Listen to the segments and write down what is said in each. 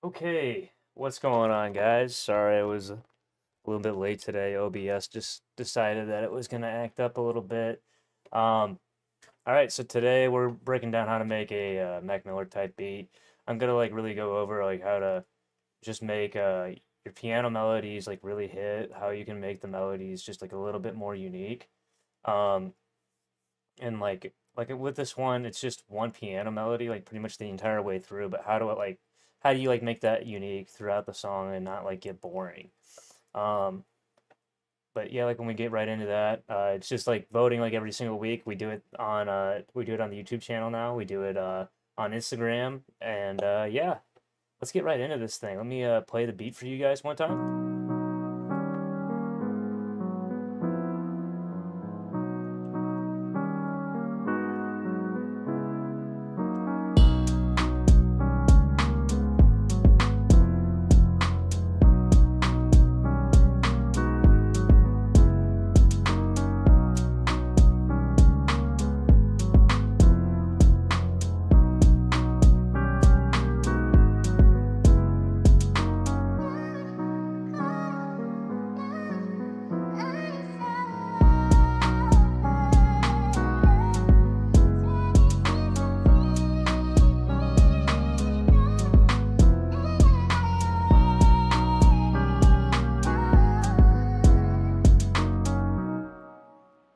Okay, what's going on, guys? Sorry I was a little bit late today. OBS just decided that it was gonna act up a little bit. Um, all right, so today we're breaking down how to make a Mac Miller type beat. I'm gonna like really go over like how to just make your piano melodies like really hit, how you can make the melodies just like a little bit more unique. Um, and like with this one, it's just one piano melody, like pretty much the entire way through. But how do you like make that unique throughout the song and not like get boring? Um, but yeah, like when we get right into that, it's just like voting like every single week. We do it on the YouTube channel now. We do it on Instagram, and yeah, let's get right into this thing. Let me play the beat for you guys one time.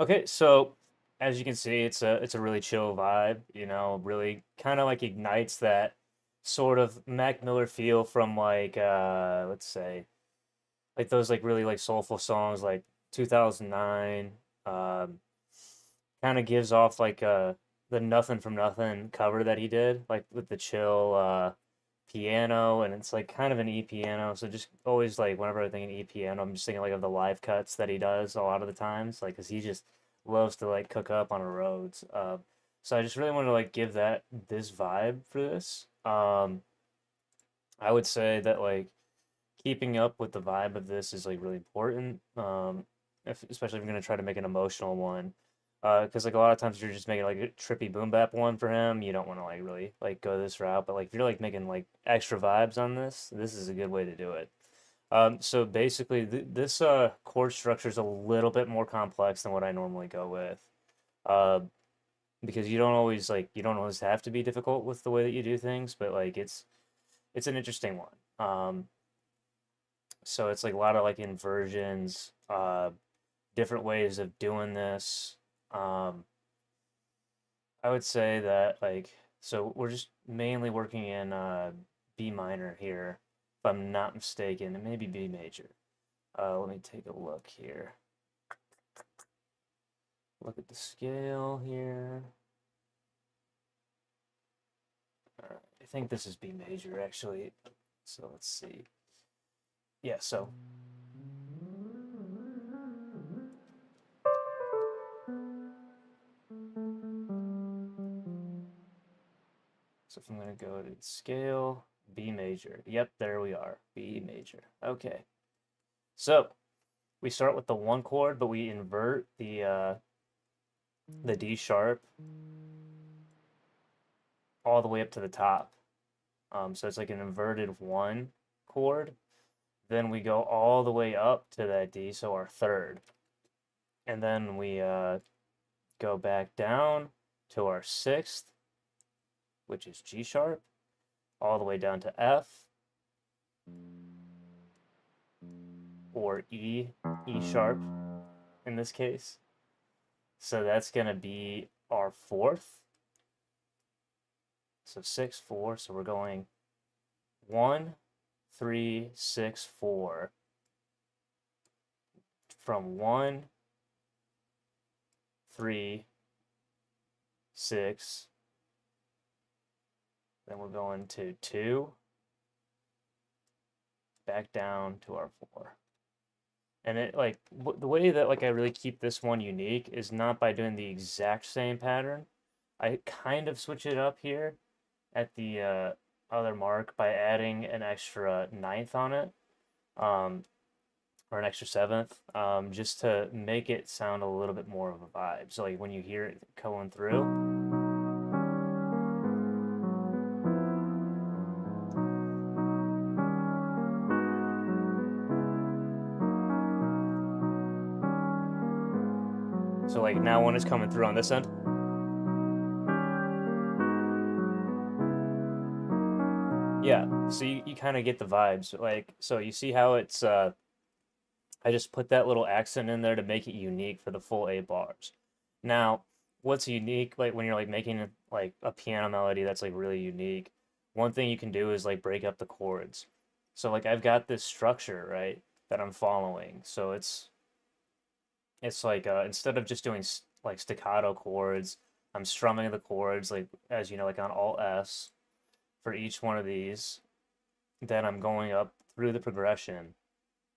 Okay, so as you can see, it's a really chill vibe, really kind of like ignites that sort of Mac Miller feel from like let's say like those like really like soulful songs like 2009. Um kind of gives off like the Nothing from Nothing cover that he did, like with the chill piano, and it's like kind of an E piano. So just always like whenever I think an E piano, I'm just thinking like of the live cuts that he does a lot of the times, like because he just loves to like cook up on the roads. So I just really want to like give that this vibe for this. I would say that like keeping up with the vibe of this is like really important. Especially if you're gonna try to make an emotional one. Because like a lot of times if you're just making like a trippy boom bap one for him, you don't want to like really like go this route. But like if you're like making like extra vibes on this, this is a good way to do it. So basically this chord structure is a little bit more complex than what I normally go with. Uh, because you don't always have to be difficult with the way that you do things, but like it's an interesting one. So it's like a lot of like inversions, different ways of doing this. Um, I would say that like so we're just mainly working in B minor here, if I'm not mistaken, and maybe B major. Let me take a look here. Look at the scale here. All right, I think this is B major actually. So let's see. Yeah, so if I'm gonna go to scale, B major. Yep, there we are. B major. Okay. So we start with the one chord, but we invert the D sharp all the way up to the top. So it's like an inverted one chord. Then we go all the way up to that D, so our third. And then we go back down to our sixth, which is G sharp, all the way down to F or E sharp in this case. So that's going to be our fourth. So 6, 4. So we're going 1, 3, 6, 4. From 1, 3, 6. Then we're going to 2, back down to our 4. And it like the way that like I really keep this one unique is not by doing the exact same pattern. I kind of switch it up here at the other mark by adding an extra ninth on it, um, or an extra seventh, just to make it sound a little bit more of a vibe. So like when you hear it going through, like now when it's coming through on this end, yeah, so you kind of get the vibes. Like, so you see how it's I just put that little accent in there to make it unique for the full 8 bars. Now, what's unique, like when you're like making like a piano melody that's like really unique, one thing you can do is like break up the chords. So like I've got this structure, right, that I'm following. So it's like instead of just doing like staccato chords, I'm strumming the chords like as you know, like on Alt S for each one of these. Then I'm going up through the progression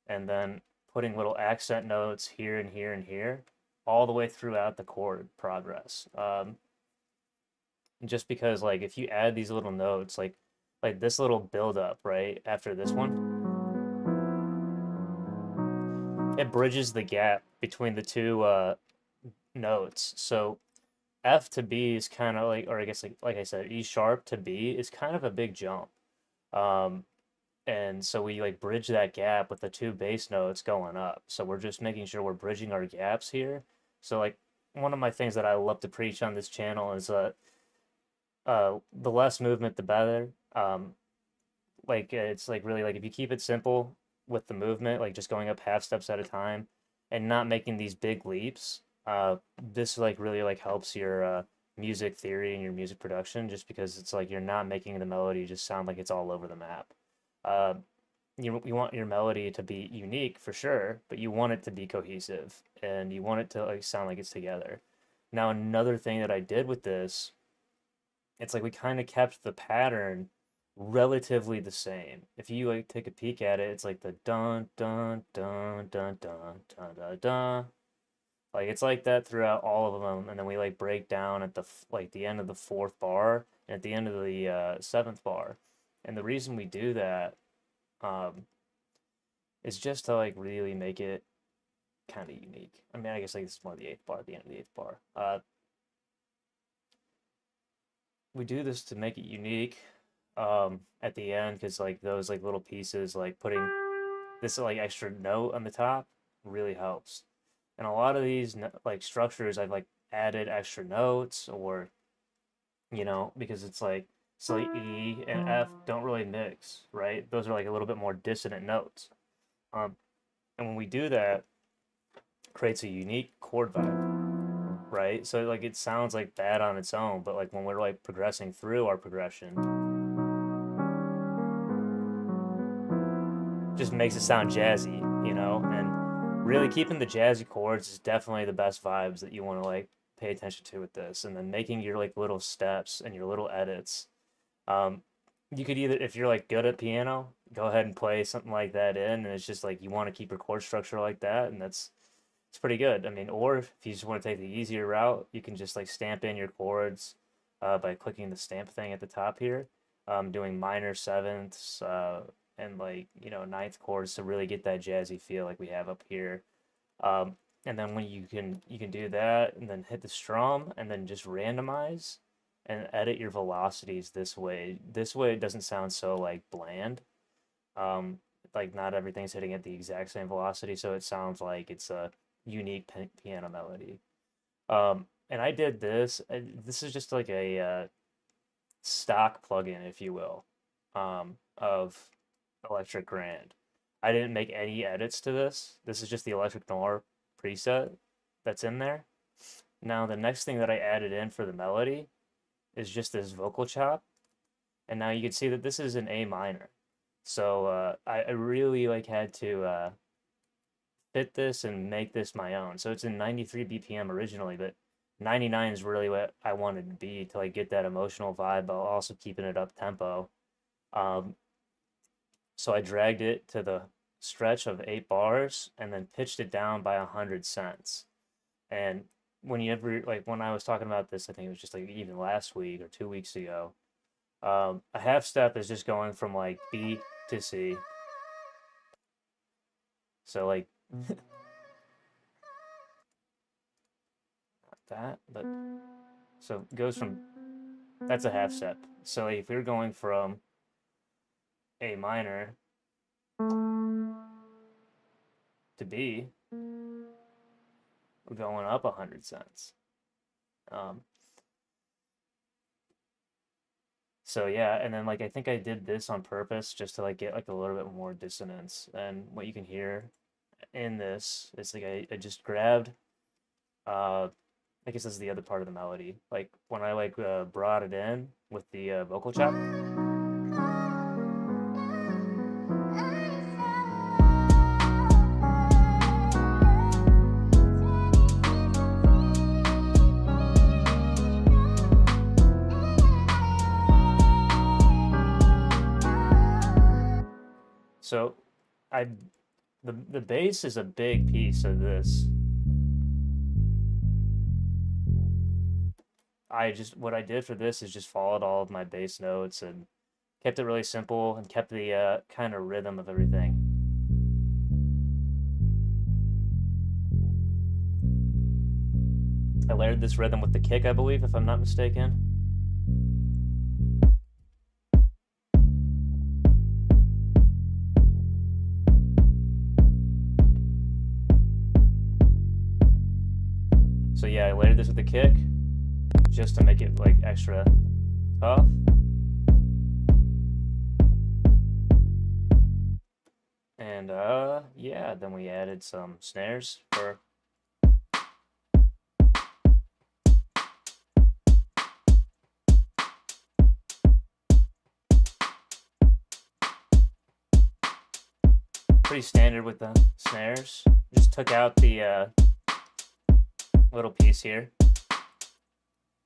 and then putting little accent notes here and here and here, all the way throughout the chord progress. Just because like if you add these little notes, like this little build up right after this one, it bridges the gap between the two notes. So F to B is kind of like, or I guess like I said, E sharp to B is kind of a big jump. Um, and so we like bridge that gap with the two bass notes going up. So we're just making sure we're bridging our gaps here. So like one of my things that I love to preach on this channel is the less movement the better. Like it's like really like if you keep it simple with the movement, like just going up half steps at a time and not making these big leaps, this like really like helps your music theory and your music production just because it's like you're not making the melody just sound like it's all over the map. Uh, you want your melody to be unique for sure, but you want it to be cohesive and you want it to like sound like it's together. Now another thing that I did with this, it's like we kind of kept the pattern relatively the same. If you like take a peek at it, it's like the dun dun dun dun dun dun dun dun. Like it's like that throughout all of them, and then we like break down at the like the end of the fourth bar and at the end of the seventh bar. And the reason we do that um, is just to like really make it kind of unique. I mean, I guess like this is more the eighth bar at the end of the eighth bar. We do this to make it unique at the end because like those like little pieces like putting this like extra note on the top really helps. And a lot of these like structures I've like added extra notes or you know because it's like so like E and F don't really mix, right? Those are like a little bit more dissonant notes. um and when we do that, it creates a unique chord vibe, right? So like it sounds like that on its own, but like when we're like progressing through our progression, just makes it sound jazzy, you know? And really keeping the jazzy chords is definitely the best vibes that you want to like pay attention to with this. And then making your like little steps and your little edits. Um, you could either, if you're like good at piano, go ahead and play something like that in, and it's just like you want to keep your chord structure like that, and that's it's pretty good. I mean, or if you just want to take the easier route, you can just like stamp in your chords by clicking the stamp thing at the top here, doing minor sevenths and like you know ninth chords to really get that jazzy feel like we have up here. And then when you can do that and then hit the strum and then just randomize and edit your velocities this way. This way it doesn't sound so like bland. Um, like not everything's hitting at the exact same velocity, so it sounds like it's a unique piano melody. And I did this. This is just like a stock plugin, if you will, of Electric Grand. I didn't make any edits to this. This is just the Electric Noir preset that's in there. Now, the next thing that I added in for the melody is just this vocal chop. And now you can see that this is an A minor. So I really like had to fit this and make this my own. So it's in 93 BPM originally, but 99 is really what I wanted to be to like get that emotional vibe while also keeping it up tempo. Um, so I dragged it to the stretch of 8 bars and then pitched it down by 100 cents. And when you ever like when I was talking about this, I think it was just like even last week or 2 weeks ago. A half step is just going from like B to C. So like that, but so it goes from that's a half step. So like, if we are going from A minor to B, going up 100 cents. So yeah, and then like I think I did this on purpose just to like get like a little bit more dissonance. And what you can hear in this is like I just grabbed I guess this is the other part of the melody. Like when I like brought it in with the vocal chop. So the bass is a big piece of this. What I did for this is just followed all of my bass notes and kept it really simple and kept the kind of rhythm of everything. I layered this rhythm with the kick, I believe, if I'm not mistaken. So yeah, I layered this with the kick just to make it like extra tough. And yeah, then we added some snares for pretty standard with the snares. Just took out the little piece here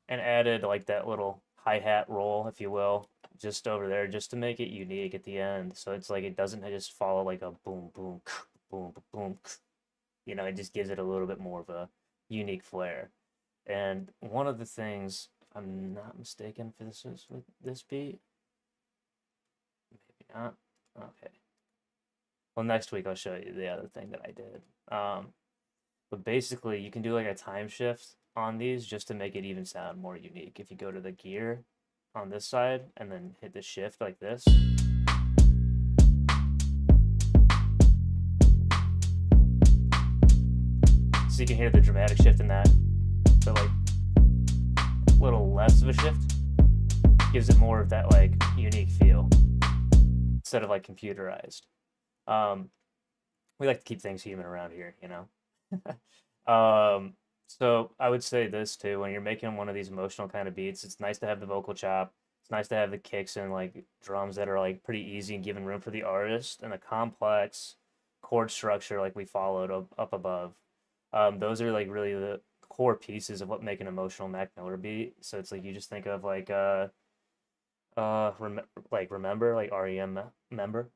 and added like that little hi-hat roll, if you will, just over there, just to make it unique at the end. So it's like it doesn't just follow like a boom, boom, boom, boom. You know, it just gives it a little bit more of a unique flair. And one of the things, if I'm not mistaken, for this beat, maybe not. Okay. Well, next week I'll show you the other thing that I did. But basically, you can do like a time shift on these just to make it even sound more unique. If you go to the gear on this side and then hit the shift like this. So you can hear the dramatic shift in that. So like a little less of a shift gives it more of that like unique feel instead of like computerized. We like to keep things human around here, you know. So I would say this too, when you're making one of these emotional kind of beats, it's nice to have the vocal chop. It's nice to have the kicks and like drums that are like pretty easy and giving room for the artist, and a complex chord structure like we followed up above. Those are like really the core pieces of what make an emotional Mac Miller beat. So it's like you just think of like remember, like REM member.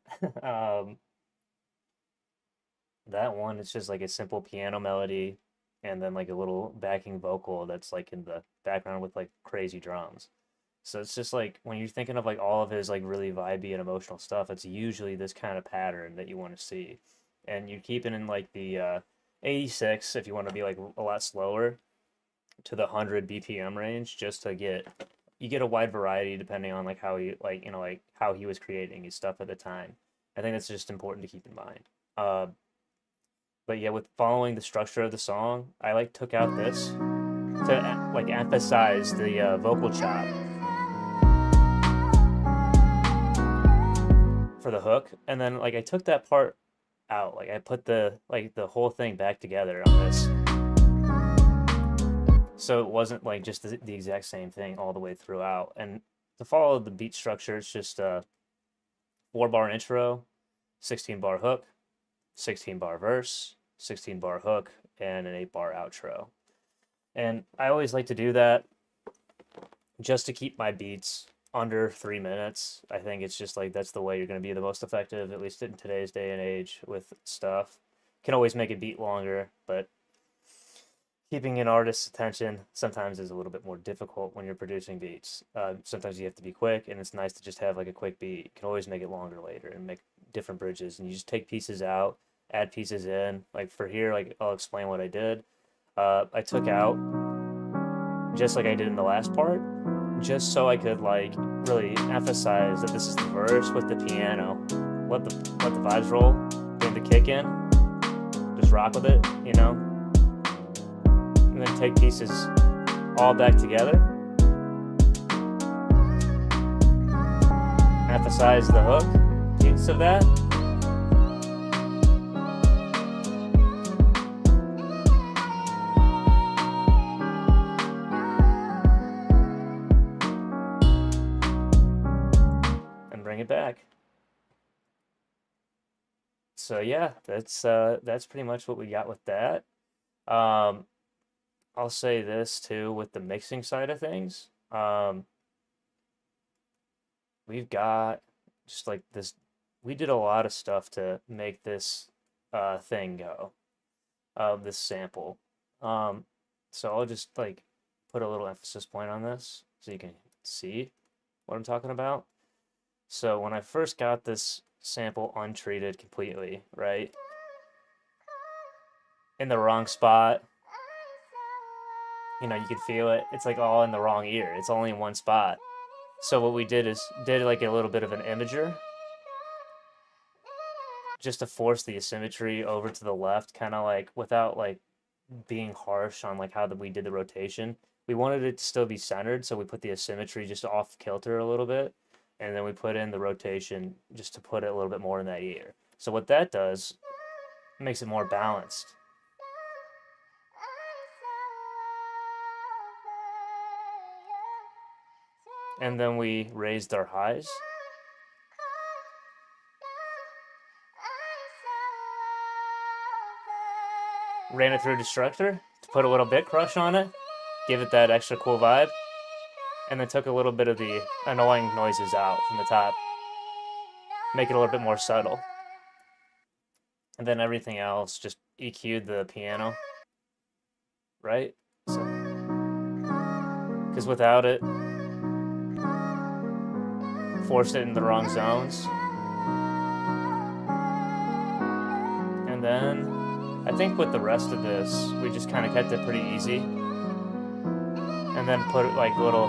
That one, it's just like a simple piano melody and then like a little backing vocal that's like in the background with like crazy drums. So it's just like when you're thinking of like all of his like really vibey and emotional stuff, it's usually this kind of pattern that you want to see. And you keep it in like the 86 if you want to be like a lot slower to the 100 BPM range, just to get a wide variety depending on like how he like like how he was creating his stuff at the time. I think that's just important to keep in mind. But yeah, with following the structure of the song, I like took out this to like emphasize the vocal chop for the hook, and then like I took that part out, like I put the whole thing back together on this, so it wasn't like just the exact same thing all the way throughout. And to follow the beat structure, it's just a 4-bar intro, 16-bar hook, 16-bar verse, 16-bar hook, and an 8-bar outro. And I always like to do that just to keep my beats under 3 minutes. I think it's just like that's the way you're going to be the most effective, at least in today's day and age with stuff. Can always make a beat longer, but keeping an artist's attention sometimes is a little bit more difficult when you're producing beats. Sometimes you have to be quick, and it's nice to just have like a quick beat. You can always make it longer later and make different bridges, and you just take pieces out, add pieces in. Like for here, like I'll explain what I did. I took out, just like I did in the last part, just so I could like really emphasize that this is the verse with the piano. Let the vibes roll, bring the kick in, just rock with it, you know. and then take pieces all back together. Emphasize the hook piece of that. And bring it back. So yeah, that's pretty much what we got with that. I'll say this too with the mixing side of things. We've got just like this. We did a lot of stuff to make this thing go, this sample. So I'll just like put a little emphasis point on this so you can see what I'm talking about. So when I first got this sample untreated completely, right, in the wrong spot, you know, you could feel it. It's like all in the wrong ear. It's only in one spot. So what we did is did like a little bit of an imager just to force the asymmetry over to the left, kind of like without like being harsh on like how we did the rotation. We wanted it to still be centered, so we put the asymmetry just off kilter a little bit, and then we put in the rotation just to put it a little bit more in that ear. So what that does, makes it more balanced. And then we raised our highs. Ran it through Destructor to put a little bit crush on it, give it that extra cool vibe, and then took a little bit of the annoying noises out from the top, make it a little bit more subtle. And then everything else just EQ'd the piano, right? So, because without it, forced it in the wrong zones. And then I think with the rest of this, we just kind of kept it pretty easy. And then put like a little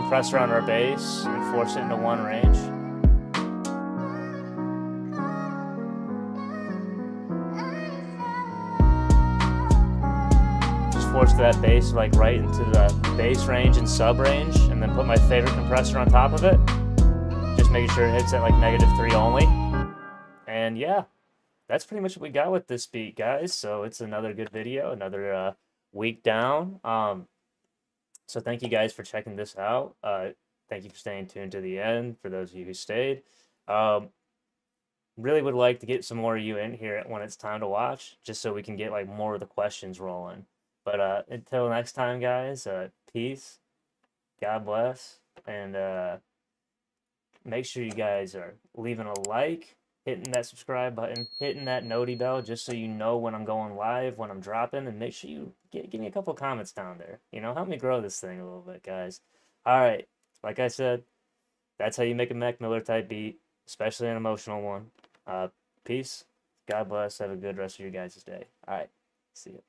compressor on our bass and force it into one range. Just force that bass like right into the bass range and sub range, and then put my favorite compressor on top of it. Just making sure it hits at like -3 only. And yeah, that's pretty much what we got with this beat, guys. So it's another good video, another week down. So thank you guys for checking this out. Thank you for staying tuned to the end, for those of you who stayed. Really would like to get some more of you in here when it's time to watch, just so we can get like more of the questions rolling. But until next time, guys, peace, God bless, and make sure you guys are leaving a like, hitting that subscribe button, hitting that noti bell, just so you know when I'm going live, when I'm dropping, and make sure you give me a couple comments down there. You know, help me grow this thing a little bit, guys. All right, like I said, that's how you make a Mac Miller type beat, especially an emotional one. Peace. God bless. Have a good rest of your guys' day. All right, see you.